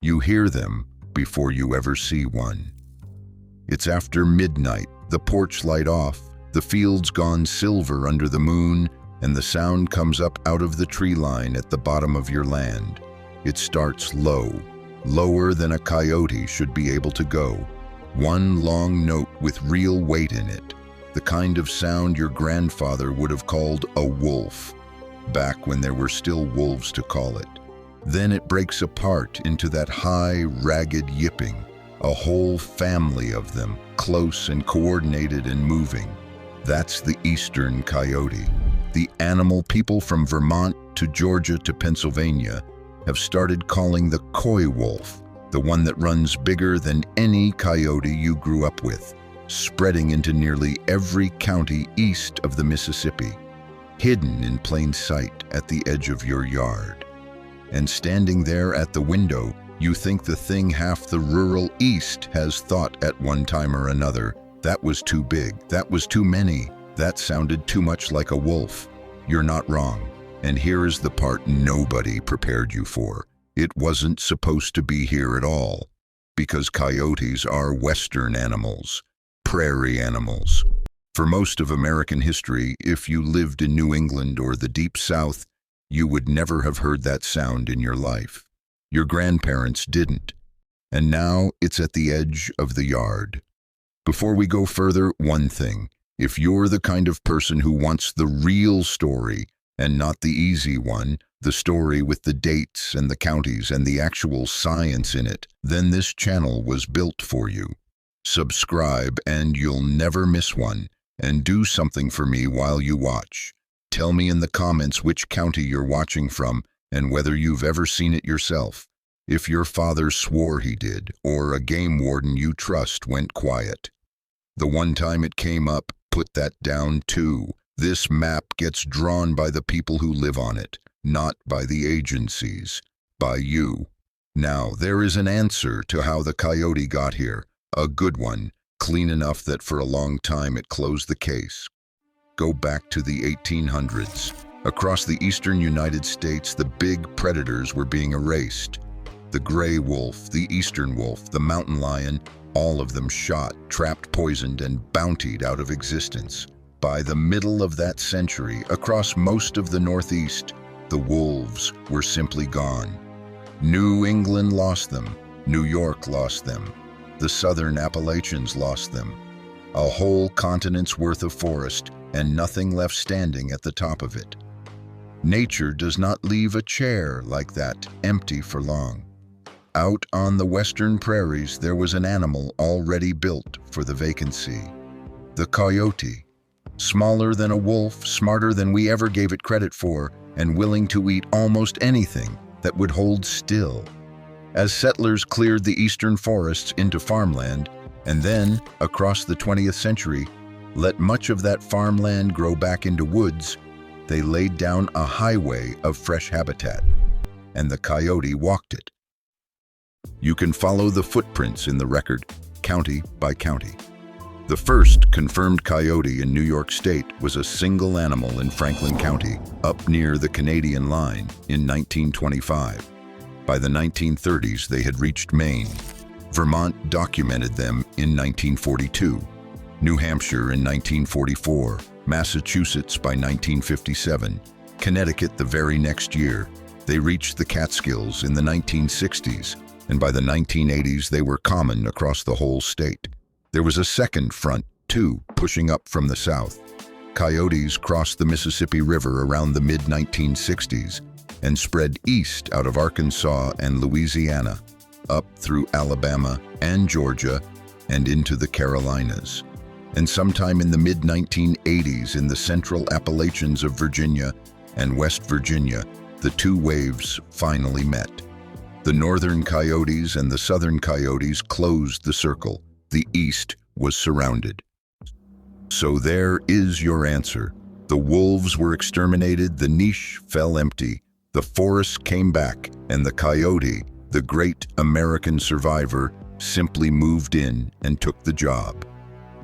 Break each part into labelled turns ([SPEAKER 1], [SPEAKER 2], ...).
[SPEAKER 1] You hear them before you ever see one. It's after midnight, the porch light off, the fields gone silver under the moon, and the sound comes up out of the tree line at the bottom of your land. It starts low, lower than a coyote should be able to go. One long note with real weight in it, the kind of sound your grandfather would have called a wolf, back when there were still wolves to call it. Then it breaks apart into that high, ragged yipping, a whole family of them, close and coordinated and moving. That's the eastern coyote. The animal people from Vermont to Georgia to Pennsylvania have started calling the coywolf, the one that runs bigger than any coyote you grew up with, spreading into nearly every county east of the Mississippi, hidden in plain sight at the edge of your yard. And standing there at the window, you think the thing half the rural East has thought at one time or another, that was too big, that was too many, that sounded too much like a wolf. You're not wrong. And here is the part nobody prepared you for. It wasn't supposed to be here at all, because coyotes are western animals, prairie animals. For most of American history, if you lived in New England or the Deep South, you would never have heard that sound in your life. Your grandparents didn't. And now it's at the edge of the yard. Before we go further, one thing. If you're the kind of person who wants the real story and not the easy one, the story with the dates and the counties and the actual science in it, then this channel was built for you. Subscribe and you'll never miss one. And do something for me while you watch. Tell me in the comments which county you're watching from and whether you've ever seen it yourself. If your father swore he did, or a game warden you trust went quiet. The one time it came up, put that down too. This map gets drawn by the people who live on it, not by the agencies, by you. Now, there is an answer to how the coyote got here, a good one, clean enough that for a long time it closed the case. Go back to the 1800s. Across the eastern United States, the big predators were being erased. The gray wolf, the eastern wolf, the mountain lion, all of them shot, trapped, poisoned, and bountied out of existence. By the middle of that century, across most of the Northeast, the wolves were simply gone. New England lost them. New York lost them. The southern Appalachians lost them. A whole continent's worth of forest, and nothing left standing at the top of it. Nature does not leave a chair like that empty for long. Out on the western prairies, there was an animal already built for the vacancy. The coyote. Smaller than a wolf, smarter than we ever gave it credit for, and willing to eat almost anything that would hold still. As settlers cleared the eastern forests into farmland, and then, across the 20th century, let much of that farmland grow back into woods, they laid down a highway of fresh habitat, and the coyote walked it. You can follow the footprints in the record, county by county. The first confirmed coyote in New York State was a single animal in Franklin County, up near the Canadian line, in 1925. By the 1930s, they had reached Maine. Vermont documented them in 1942. New Hampshire in 1944, Massachusetts by 1957, Connecticut the very next year. They reached the Catskills in the 1960s, and by the 1980s they were common across the whole state. There was a second front, too, pushing up from the south. Coyotes crossed the Mississippi River around the mid-1960s and spread east out of Arkansas and Louisiana, up through Alabama and Georgia and into the Carolinas. And sometime in the mid-1980s in the central Appalachians of Virginia and West Virginia, the two waves finally met. The northern coyotes and the southern coyotes closed the circle. The east was surrounded. So there is your answer. The wolves were exterminated, the niche fell empty, the forest came back, and the coyote, the great American survivor, simply moved in and took the job.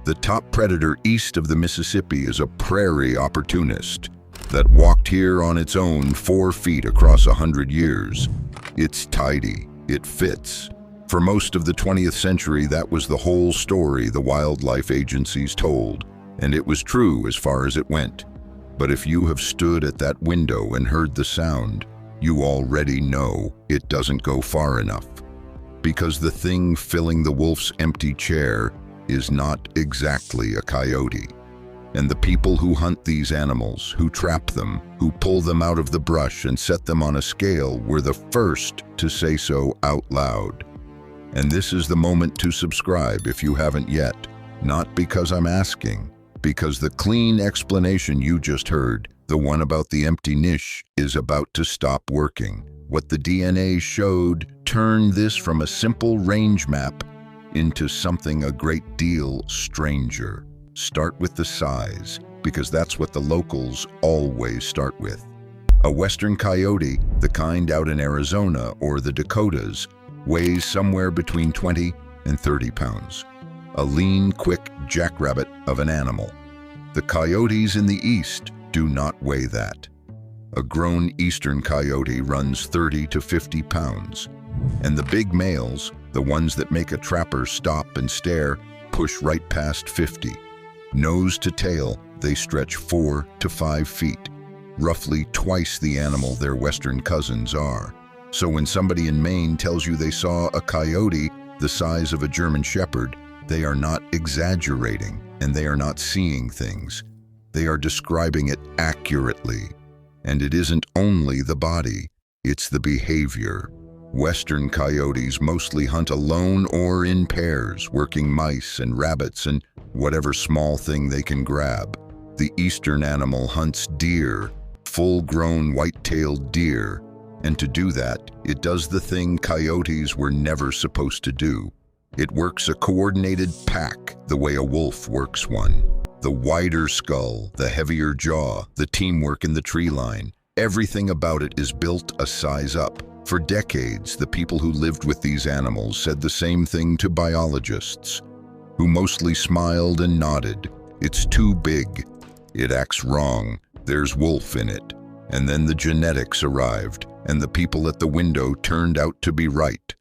[SPEAKER 1] The top predator east of the Mississippi is a prairie opportunist that walked here on its own 4 feet across 100 years. It's tidy, It fits. For most of the 20th century, that was the whole story the wildlife agencies told, and it was true as far as it went. But if you have stood at that window and heard the sound, you already know it doesn't go far enough. Because the thing filling the wolf's empty chair is not exactly a coyote. And the people who hunt these animals, who trap them, who pull them out of the brush and set them on a scale, were the first to say so out loud. And this is the moment to subscribe if you haven't yet. Not because I'm asking, because the clean explanation you just heard, the one about the empty niche, is about to stop working. What the DNA showed turned this from a simple range map into something a great deal stranger. Start with the size, because that's what the locals always start with. A western coyote, the kind out in Arizona or the Dakotas, weighs somewhere between 20 and 30 pounds. A lean, quick jackrabbit of an animal. The coyotes in the east do not weigh that. A grown eastern coyote runs 30 to 50 pounds. And the big males, the ones that make a trapper stop and stare, push right past 50. Nose to tail, they stretch 4 to 5 feet, roughly twice the animal their western cousins are. So when somebody in Maine tells you they saw a coyote the size of a German shepherd, they are not exaggerating, and they are not seeing things. They are describing it accurately. And it isn't only the body, it's the behavior. Western coyotes mostly hunt alone or in pairs, working mice and rabbits and whatever small thing they can grab. The eastern animal hunts deer, full-grown white-tailed deer, and to do that, it does the thing coyotes were never supposed to do. It works a coordinated pack the way a wolf works one. The wider skull, the heavier jaw, the teamwork in the tree line, everything about it is built a size up. For decades, the people who lived with these animals said the same thing to biologists, who mostly smiled and nodded. It's too big. It acts wrong. There's wolf in it. And then the genetics arrived, and the people at the window turned out to be right.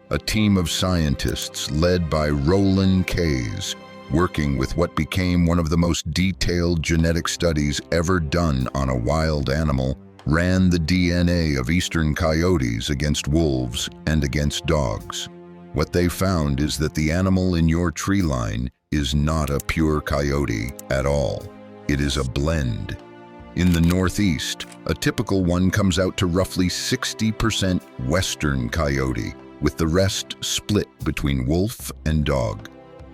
[SPEAKER 1] A team of scientists led by Roland Kays, working with what became one of the most detailed genetic studies ever done on a wild animal, ran the DNA of eastern coyotes against wolves and against dogs. What they found is that the animal in your tree line is not a pure coyote at all. It is a blend. In the Northeast, a typical one comes out to roughly 60% western coyote, with the rest split between wolf and dog.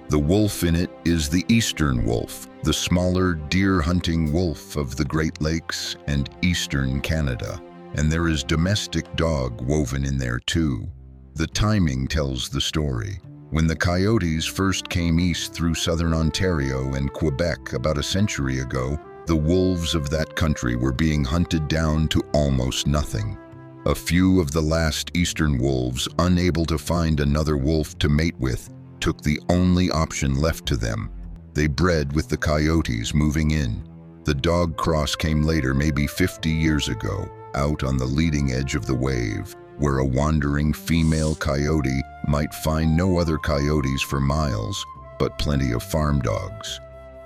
[SPEAKER 1] The wolf in it is the eastern wolf, the smaller deer-hunting wolf of the Great Lakes and eastern Canada. And there is domestic dog woven in there too. The timing tells the story. When the coyotes first came east through southern Ontario and Quebec about a century ago, the wolves of that country were being hunted down to almost nothing. A few of the last eastern wolves, unable to find another wolf to mate with, took the only option left to them. They bred with the coyotes moving in. The dog cross came later, maybe 50 years ago, out on the leading edge of the wave, where a wandering female coyote might find no other coyotes for miles, but plenty of farm dogs.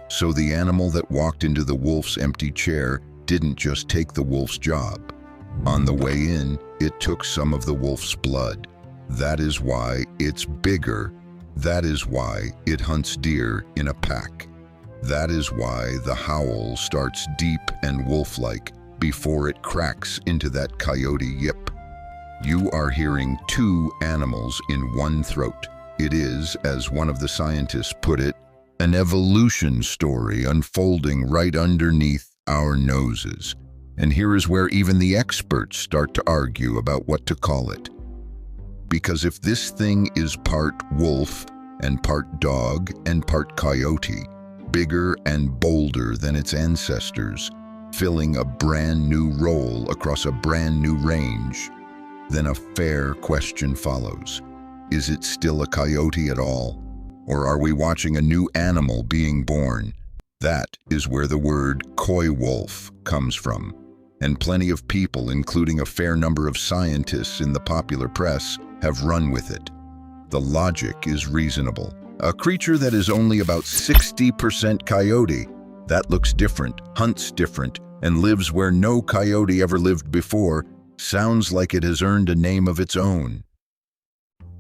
[SPEAKER 1] So the animal that walked into the wolf's empty chair didn't just take the wolf's job. On the way in, it took some of the wolf's blood. That is why it's bigger. That is why it hunts deer in a pack. That is why the howl starts deep and wolf-like before it cracks into that coyote yip. You are hearing two animals in one throat. It is, as one of the scientists put it, an evolution story unfolding right underneath our noses. And here is where even the experts start to argue about what to call it. Because if this thing is part wolf and part dog and part coyote, bigger and bolder than its ancestors, filling a brand new role across a brand new range, then a fair question follows. Is it still a coyote at all? Or are we watching a new animal being born? That is where the word coywolf comes from. And plenty of people, including a fair number of scientists in the popular press, have run with it. The logic is reasonable. A creature that is only about 60% coyote, that looks different, hunts different, and lives where no coyote ever lived before, sounds like it has earned a name of its own.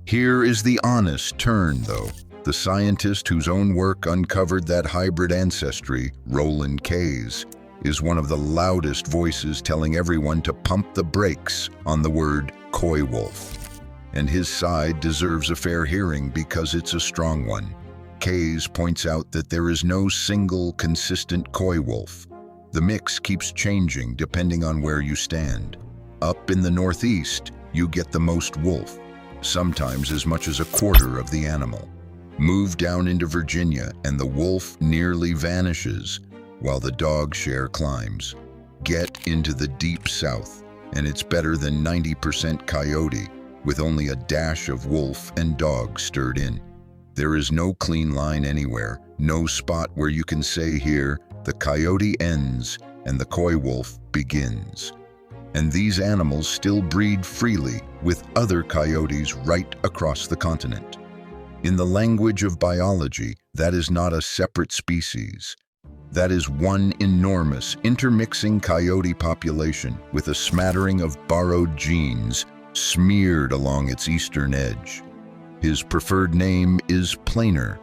[SPEAKER 1] Here is the honest turn, though. The scientist whose own work uncovered that hybrid ancestry, Roland Kays, is one of the loudest voices telling everyone to pump the brakes on the word coywolf. And his side deserves a fair hearing because it's a strong one. Kays points out that there is no single consistent coywolf. The mix keeps changing depending on where you stand. Up in the Northeast, you get the most wolf, sometimes as much as a quarter of the animal. Move down into Virginia and the wolf nearly vanishes, while the dog share climbs. Get into the deep South, and it's better than 90% coyote, with only a dash of wolf and dog stirred in. There is no clean line anywhere, no spot where you can say here, the coyote ends and the coywolf begins. And these animals still breed freely with other coyotes right across the continent. In the language of biology, that is not a separate species. That is one enormous, intermixing coyote population with a smattering of borrowed genes smeared along its eastern edge. His preferred name is plainer,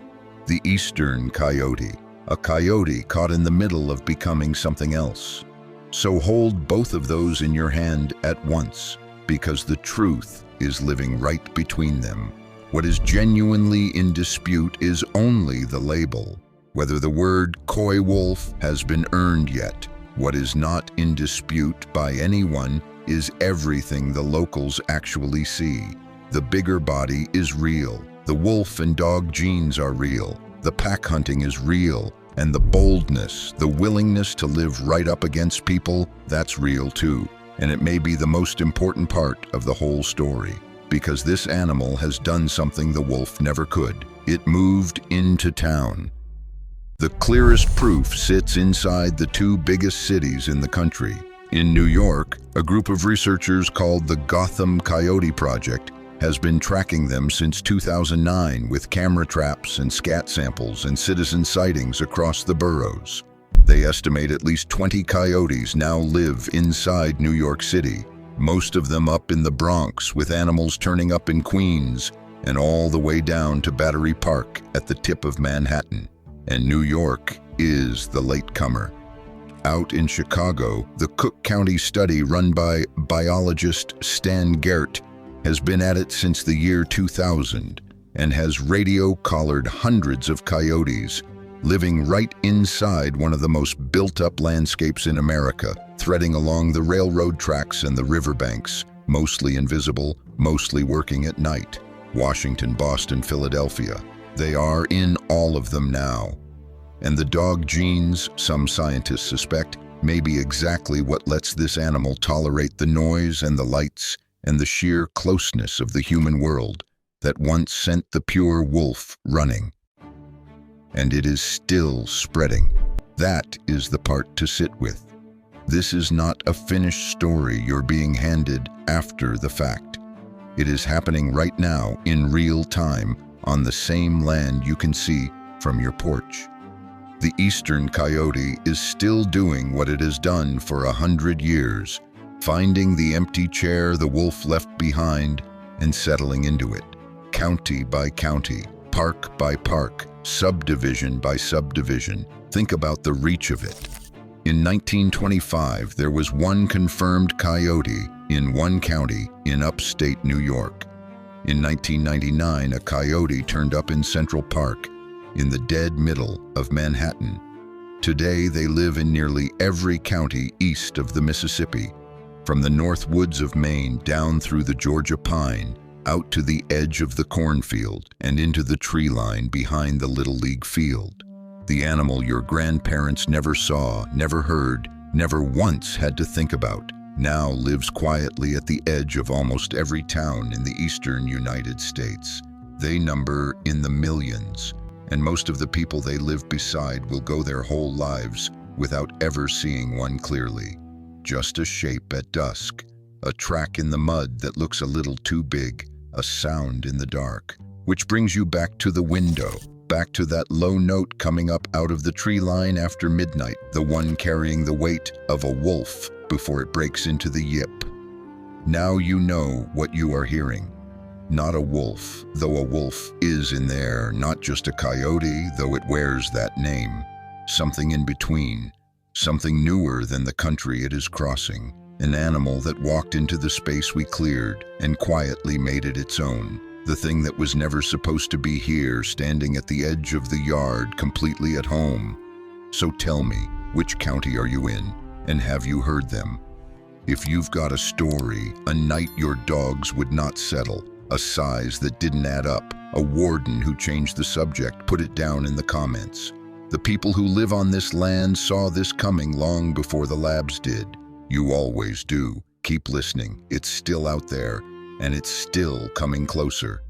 [SPEAKER 1] the eastern coyote, a coyote caught in the middle of becoming something else. So hold both of those in your hand at once, because the truth is living right between them. What is genuinely in dispute is only the label, whether the word coywolf has been earned yet. What is not in dispute by anyone is everything the locals actually see. The bigger body is real. The wolf and dog genes are real. The pack hunting is real. And the boldness, the willingness to live right up against people, that's real too. And it may be the most important part of the whole story, because this animal has done something the wolf never could. It moved into town. The clearest proof sits inside the two biggest cities in the country. In New York, a group of researchers called the Gotham Coyote Project has been tracking them since 2009 with camera traps and scat samples and citizen sightings across the boroughs. They estimate at least 20 coyotes now live inside New York City, most of them up in the Bronx, with animals turning up in Queens and all the way down to Battery Park at the tip of Manhattan. And New York is the latecomer. Out in Chicago, the Cook County study run by biologist Stan Gert has been at it since the year 2000 and has radio-collared hundreds of coyotes living right inside one of the most built-up landscapes in America, threading along the railroad tracks and the riverbanks, mostly invisible, mostly working at night. Washington, Boston, Philadelphia. They are in all of them now. And the dog genes, some scientists suspect, may be exactly what lets this animal tolerate the noise and the lights and the sheer closeness of the human world that once sent the pure wolf running. And it is still spreading. That is the part to sit with. This is not a finished story you're being handed after the fact. It is happening right now in real time on the same land you can see from your porch. The eastern coyote is still doing what it has done for 100 years, finding the empty chair the wolf left behind and settling into it, county by county, park by park, subdivision by subdivision. Think about the reach of it. In 1925, there was one confirmed coyote in one county in upstate New York. In 1999, a coyote turned up in Central Park, in the dead middle of Manhattan. Today, they live in nearly every county east of the Mississippi, from the north woods of Maine down through the Georgia pine, out to the edge of the cornfield and into the tree line behind the Little League field. The animal your grandparents never saw, never heard, never once had to think about, now lives quietly at the edge of almost every town in the eastern United States. They number in the millions, and most of the people they live beside will go their whole lives without ever seeing one clearly. Just a shape at dusk, a track in the mud that looks a little too big, a sound in the dark, which brings you back to the window, back to that low note coming up out of the tree line after midnight, the one carrying the weight of a wolf before it breaks into the yip. Now you know what you are hearing. Not a wolf, though a wolf is in there, not just a coyote, though it wears that name. Something in between, something newer than the country it is crossing, an animal that walked into the space we cleared and quietly made it its own. The thing that was never supposed to be here, standing at the edge of the yard, completely at home. So tell me, which county are you in, and have you heard them? If you've got a story, a night your dogs would not settle, a size that didn't add up, a warden who changed the subject, put it down in the comments. The people who live on this land saw this coming long before the labs did. You always do. Keep listening. It's still out there. And it's still coming closer.